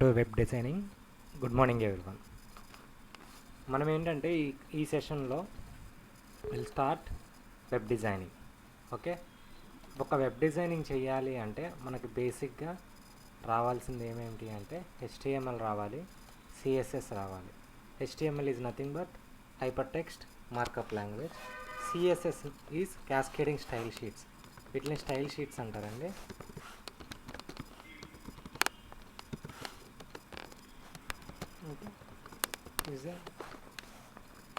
To web designing. Good morning everyone. మనం ఏంటంటే ఈ సెషన్లో will start web designing. Okay, ఒక వెబ్ డిజైనింగ్ చేయాలి అంటే మనకి బేసిక్గా రావాల్సింది ఏమేంటి అంటే HTML రావాలి, CSS రావాలి. HTML is nothing but hyper text markup language. CSS is cascading style sheets. వీటిని స్టైల్ షీట్స్ అంటారండి. Is a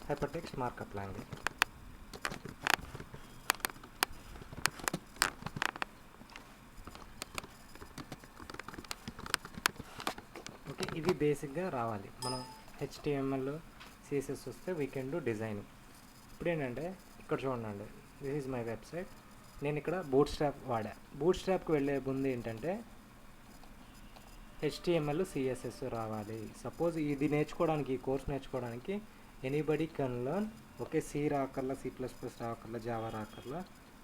hypertext markup language. Okay, ఇవి బేసిక్గా రావాలి. మనం HTML CSS వస్తే వీ కెన్ డూ డిజైనింగ్. ఇప్పుడు ఏంటంటే ఇక్కడ చూడండి, దిస్ ఈజ్ మై వెబ్సైట్. నేను ఇక్కడ బూట్ స్ట్రాప్ వాడా. బూట్ స్ట్రాప్కి వెళ్ళే ముందు ఏంటంటే HTML CSS రావాలి. సపోజ్ ఇది నేర్చుకోవడానికి, ఈ కోర్స్ నేర్చుకోవడానికి anybody can learn. Okay, C రాకర్లా, C++ రాకర్లా, జావా రాకర్లా,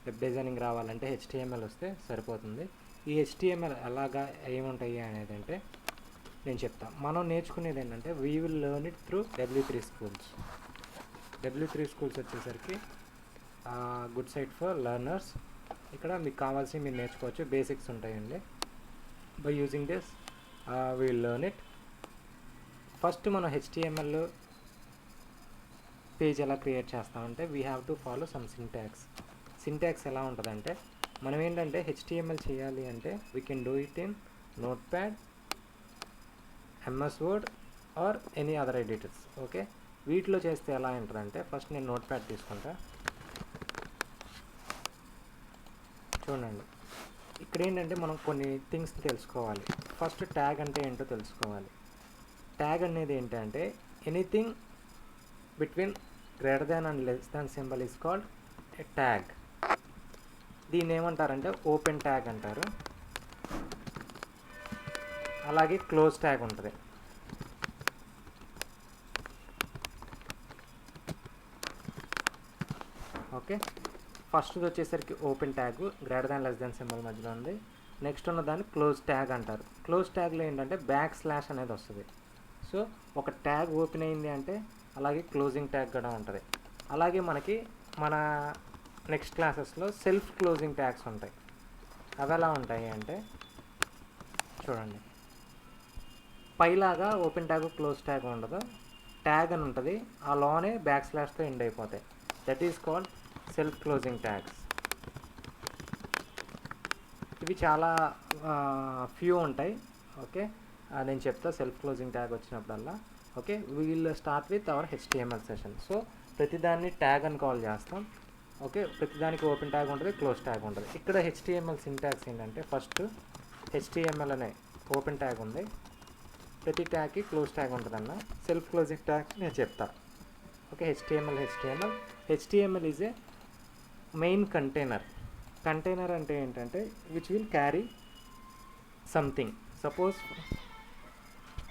వెబ్ డిజైనింగ్ రావాలంటే HTML వస్తే సరిపోతుంది. ఈ HTML ఎలాగా ఏముంటాయి అనేది అంటే నేను చెప్తాను. మనం నేర్చుకునేది ఏంటంటే we will learn it through W3 schools. W3 schools వచ్చేసరికి గుడ్ సైట్ ఫర్ లెర్నర్స్. ఇక్కడ మీకు కావాల్సి మీరు నేర్చుకోవచ్చు, బేసిక్స్ ఉంటాయండి. By using this we'll learn it. First మనం HTML పేజ్ ఎలా క్రియేట్ చేస్తామంటే we have to follow some syntax. Syntax ఎలా ఉంటుందంటే మనం ఏంటంటే HTML చేయాలి అంటే we can do it in notepad, MS Word or any other editors. Okay, వీటిలో చేస్తే ఎలా ఉంటుందంటే ఫస్ట్ నేను నోట్ప్యాడ్ తీసుకుంటా. చూడండి, ఇక్కడ ఏంటంటే మనం కొన్ని థింగ్స్ తెలుసుకోవాలి. ఫస్ట్ ట్యాగ్ అంటే ఏంటో తెలుసుకోవాలి. ట్యాగ్ అనేది ఏంటంటే anything between greater than and less than symbol is called a tag. దీన్ని ఏమంటారంటే ఓపెన్ ట్యాగ్ అంటారు. అలాగే క్లోజ్ ట్యాగ్ ఉంటుంది. ఓకే, ఫస్ట్ వచ్చేసరికి open tag greater than less than symbol మధ్యలో ఉంది. నెక్స్ట్ ఉన్న దాన్ని క్లోజ్ ట్యాగ్ అంటారు. క్లోజ్ ట్యాగ్లో ఏంటంటే / అనేది వస్తుంది. సో ఒక ట్యాగ్ ఓపెన్ అయింది అంటే అలాగే క్లోజింగ్ ట్యాగ్ కూడా ఉంటుంది. అలాగే మనకి మన నెక్స్ట్ క్లాసెస్లో సెల్ఫ్ క్లోజింగ్ ట్యాగ్స్ ఉంటాయి. అవి ఎలా ఉంటాయి అంటే చూడండి, పైలాగా ఓపెన్ ట్యాగ్ క్లోజ్ ట్యాగ్ ఉండదు, ట్యాగ్ అని ఉంటుంది. ఆ లోనే / ఎండ్ అయిపోతాయి. That is called self closing tags. ఇవి చాలా ఫ్యూ ఉంటాయి. ఓకే, నేను చెప్తా సెల్ఫ్ క్లోజింగ్ ట్యాగ్ వచ్చినప్పుడల్లా. Okay, we'll start with our HTML session. So ప్రతిదాన్ని ట్యాగ్ అని కాల్ చేస్తాం. ఓకే, ప్రతిదానికి ఓపెన్ ట్యాగ్ ఉంటుంది, క్లోజ్ ట్యాగ్ ఉంటుంది. ఇక్కడ HTML సింటాక్స్ ఏంటంటే ఫస్ట్ HTML అనే ఓపెన్ ట్యాగ్ ఉంది, ప్రతి ట్యాగ్కి క్లోజ్ ట్యాగ్ ఉంటుందన్న. సెల్ఫ్ క్లోజింగ్ ట్యాగ్ నేను చెప్తా. Okay, HTML is a main container. Container అంటే ఏంటంటే which will carry something. Suppose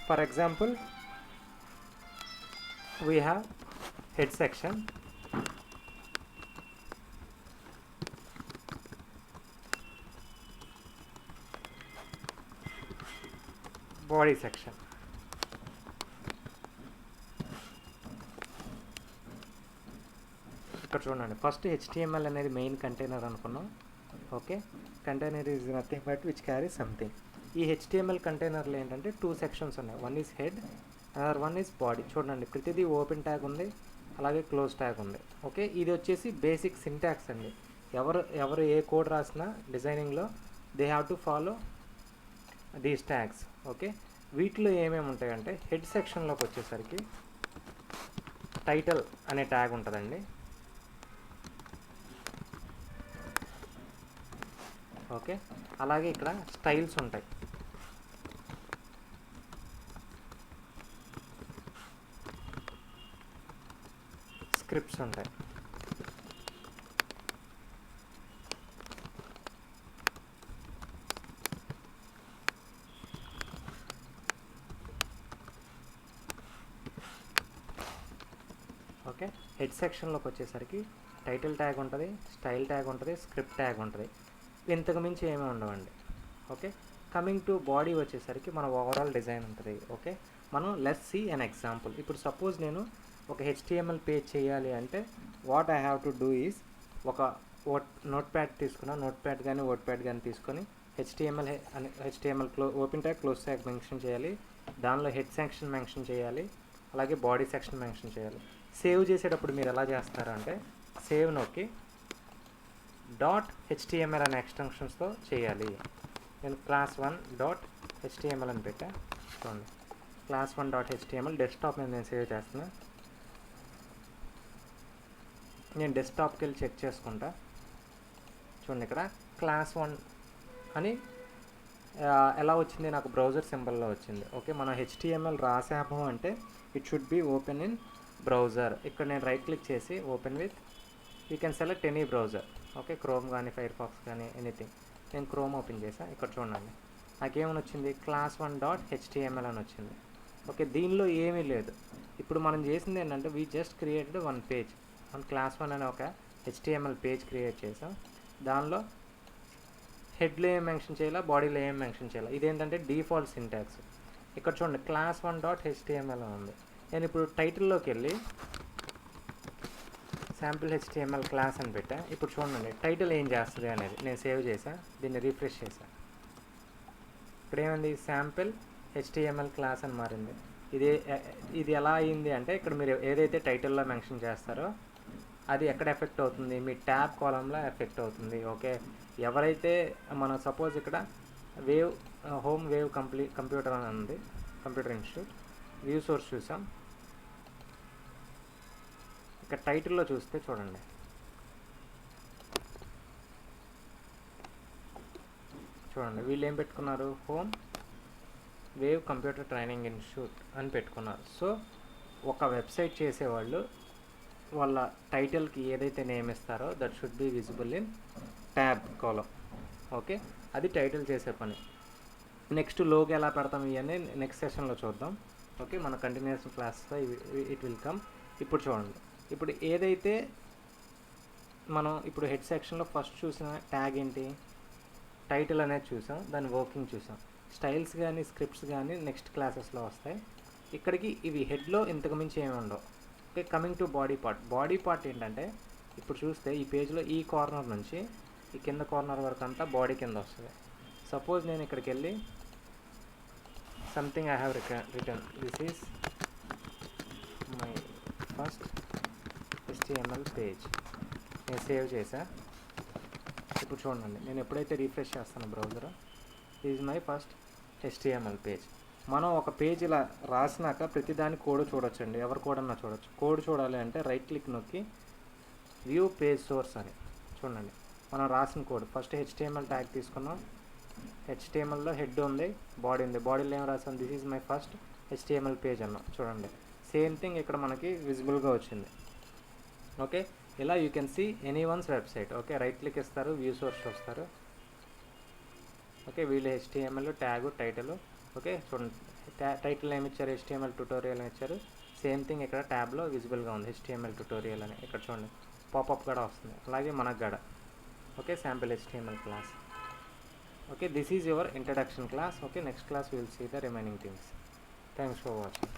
for example we have head section, body section. ఇక్కడ చూడండి, ఫస్ట్ HTML అనేది మెయిన్ కంటైనర్ అనుకున్నాం. Okay, container is nothing but which carry something. ఈ HTML కంటైనర్లో ఏంటంటే 2 sections ఉన్నాయి. One is head, other one is body. చూడండి, ప్రతిదీ ఓపెన్ ట్యాగ్ ఉంది, అలాగే క్లోజ్ ట్యాగ్ ఉంది. ఓకే, ఇది వచ్చేసి బేసిక్ సింటాక్స్ అండి. ఎవరు ఏ కోడ్ రాసినా డిజైనింగ్లో they have to follow these tags. Okay, వీటిలో ఏమేమి ఉంటాయంటే హెడ్ సెక్షన్లోకి వచ్చేసరికి టైటిల్ అనే ట్యాగ్ ఉంటుందండి. ఓకే, అలాగే ఇక్కడ స్టైల్స్ ఉంటాయి, స్క్రిప్ట్స్ ఉంటాయి. ఓకే, హెడ్ సెక్షన్లోకి వచ్చేసరికి టైటిల్ ట్యాగ్ ఉంటుంది, స్టైల్ ట్యాగ్ ఉంటుంది, స్క్రిప్ట్ ట్యాగ్ ఉంటుంది. ఇంతకు మించి ఏమీ ఉండవండి. ఓకే, కమింగ్ టు బాడీ వచ్చేసరికి మన ఓవరాల్ డిజైన్ ఉంటుంది. ఓకే, మనం లెట్స్ సీ అన్ ఎగ్జాంపుల్. ఇప్పుడు సపోజ్ నేను ఒక హెచ్టిఎంఎల్ పేజ్ చేయాలి అంటే what I have to do is ఒక నోట్ ప్యాడ్ తీసుకున్నా, నోట్ ప్యాడ్ కానీ వర్డ్ ప్యాడ్ కానీ తీసుకొని HTML open tag close tag mention చేయాలి, దానిలో హెడ్ సెక్షన్ మెన్షన్ చేయాలి, అలాగే బాడీ సెక్షన్ మెన్షన్ చేయాలి. సేవ్ చేసేటప్పుడు మీరు ఎలా చేస్తారు అంటే సేవ్ నొక్కి .html అనే ఎక్స్టెన్షన్స్తో చేయాలి. నేను class1.html అని పెట్టా. చూడండి, class1.html డెస్క్టాప్ మీద నేను సేవ్ చేస్తున్నా. నేను డెస్క్టాప్కి వెళ్ళి చెక్ చేసుకుంటా. చూడండి, ఇక్కడ class1 అని ఎలా వచ్చింది, నాకు బ్రౌజర్ సింబల్లో వచ్చింది. ఓకే, మనం హెచ్టిఎంఎల్ రాసాము అంటే it should be open in browser. ఇక్కడ నేను రైట్ క్లిక్ చేసి open with, you can select any browser. Okay, chrome కానీ ఫైర్ ఫాక్స్ కానీ ఎనీథింగ్. నేను క్రోమ్ ఓపెన్ చేశాను. ఇక్కడ చూడండి నాకేమని వచ్చింది, class1.html అని వచ్చింది. ఓకే, దీనిలో ఏమీ లేదు. ఇప్పుడు మనం చేసింది ఏంటంటే we just created one page. మనం class1 అనే ఒక హెచ్టిఎంఎల్ పేజ్ క్రియేట్ చేసాం. దానిలో హెడ్లో ఏం మెన్షన్ చేయాలా, బాడీలో ఏం మెన్షన్ చేయాలా, ఇదేంటంటే డిఫాల్ట్ సింటాక్స్. ఇక్కడ చూడండి class1.html అని ఉంది. నేను ఇప్పుడు టైటిల్లోకి వెళ్ళి శాంపిల్ హెచ్టిఎంఎల్ క్లాస్ అని పెట్టా. ఇప్పుడు చూడండి టైటిల్ ఏం చేస్తుంది అనేది. నేను సేవ్ చేసా, దీన్ని రిఫ్రెష్ చేసా. ఇప్పుడు ఏమైంది, శాంపిల్ హెచ్టిఎంఎల్ క్లాస్ అని మారింది. ఇది ఎలా అయింది అంటే ఇక్కడ మీరు ఏదైతే టైటిల్లో మెన్షన్ చేస్తారో అది ఎక్కడ ఎఫెక్ట్ అవుతుంది, మీ ట్యాబ్ కాలంలో ఎఫెక్ట్ అవుతుంది. ఓకే, ఎవరైతే మనం సపోజ్ ఇక్కడ హోమ్ వేవ్ కంప్యూటర్ అని ఉంది, కంప్యూటర్ ఇన్స్టిట్యూట్ వ్యూ సోర్స్ చూసాం. ఇక్కడ టైటిల్లో చూస్తే చూడండి, వీళ్ళు ఏం పెట్టుకున్నారు, home wave computer training institute అని పెట్టుకున్నారు. సో ఒక వెబ్సైట్ చేసేవాళ్ళు వాళ్ళ టైటిల్కి ఏదైతే నేమ్ ఇస్తారో that should be visible in tab column. Okay, అది టైటిల్ చేసే పని. నెక్స్ట్ లోగో ఎలా పెడతాం ఇవన్నీ నెక్స్ట్ సెషన్లో చూద్దాం. ఓకే, మన కంటిన్యూస్ క్లాస్లో ఇట్ విల్ కమ్. ఇప్పుడు చూడండి, ఇప్పుడు ఏదైతే మనం ఇప్పుడు హెడ్ సెక్షన్లో ఫస్ట్ చూసిన ట్యాగ్ ఏంటి, టైటిల్ అనేది చూసాం, దాని వర్కింగ్ చూసాం. స్టైల్స్ కానీ స్క్రిప్ట్స్ కానీ నెక్స్ట్ క్లాసెస్లో వస్తాయి. ఇక్కడికి ఇవి హెడ్లో ఇంతకు మించి ఏమి ఉండవు. Okay, coming to body part ఏంటంటే ఇప్పుడు చూస్తే ఈ పేజ్లో ఈ కార్నర్ నుంచి ఈ కింద కార్నర్ వరకు అంతా బాడీ కింద వస్తుంది. సపోజ్ నేను ఇక్కడికి వెళ్ళి something I have return, this is my first HTML page. నేను సేవ్ చేసా. ఇప్పుడు చూడండి, నేను ఎప్పుడైతే రిఫ్రెష్ చేస్తాను browser, is my first HTML page. మనం ఒక పేజ్ ఇలా రాసినాక ప్రతిదాని కోడ్ చూడొచ్చండి, ఎవరి కోడ్ అన్నా చూడొచ్చు. కోడ్ చూడాలి అంటే రైట్ క్లిక్ నొక్కి వ్యూ పేజ్ సోర్స్ అని చూడండి, మనం రాసిన కోడ్. ఫస్ట్ HTML ట్యాగ్ తీసుకున్నాం, HTMLలో హెడ్ ఉంది, బాడీ ఉంది. బాడీలో ఏం రాసాం, this is my first HTML page అన్నాం. చూడండి, సేమ్ థింగ్ ఇక్కడ మనకి విజిబుల్గా వచ్చింది. ఓకే, ఇలా you can see any ones website. Okay, right click ఇస్తారు, వ్యూ సోర్స్ వస్తారు. ఓకే, వీళ్ళు HTML ట్యాగు టైటిల్. ఓకే, చూడండి టైటిల్ ఏమి ఇచ్చారు, HTML ట్యుటోరియల్ అని ఇచ్చారు. సేమ్ థింగ్ ఇక్కడ ట్యాబ్లో విజిబుల్గా ఉంది HTML ట్యుటోరియల్ అని. ఇక్కడ చూడండి పాపప్ కూడా వస్తుంది, అలాగే మనకు కూడా. Okay, sample HTML class. Okay, this is your introduction class. Okay, next class we will see the remaining things. Thanks for watching.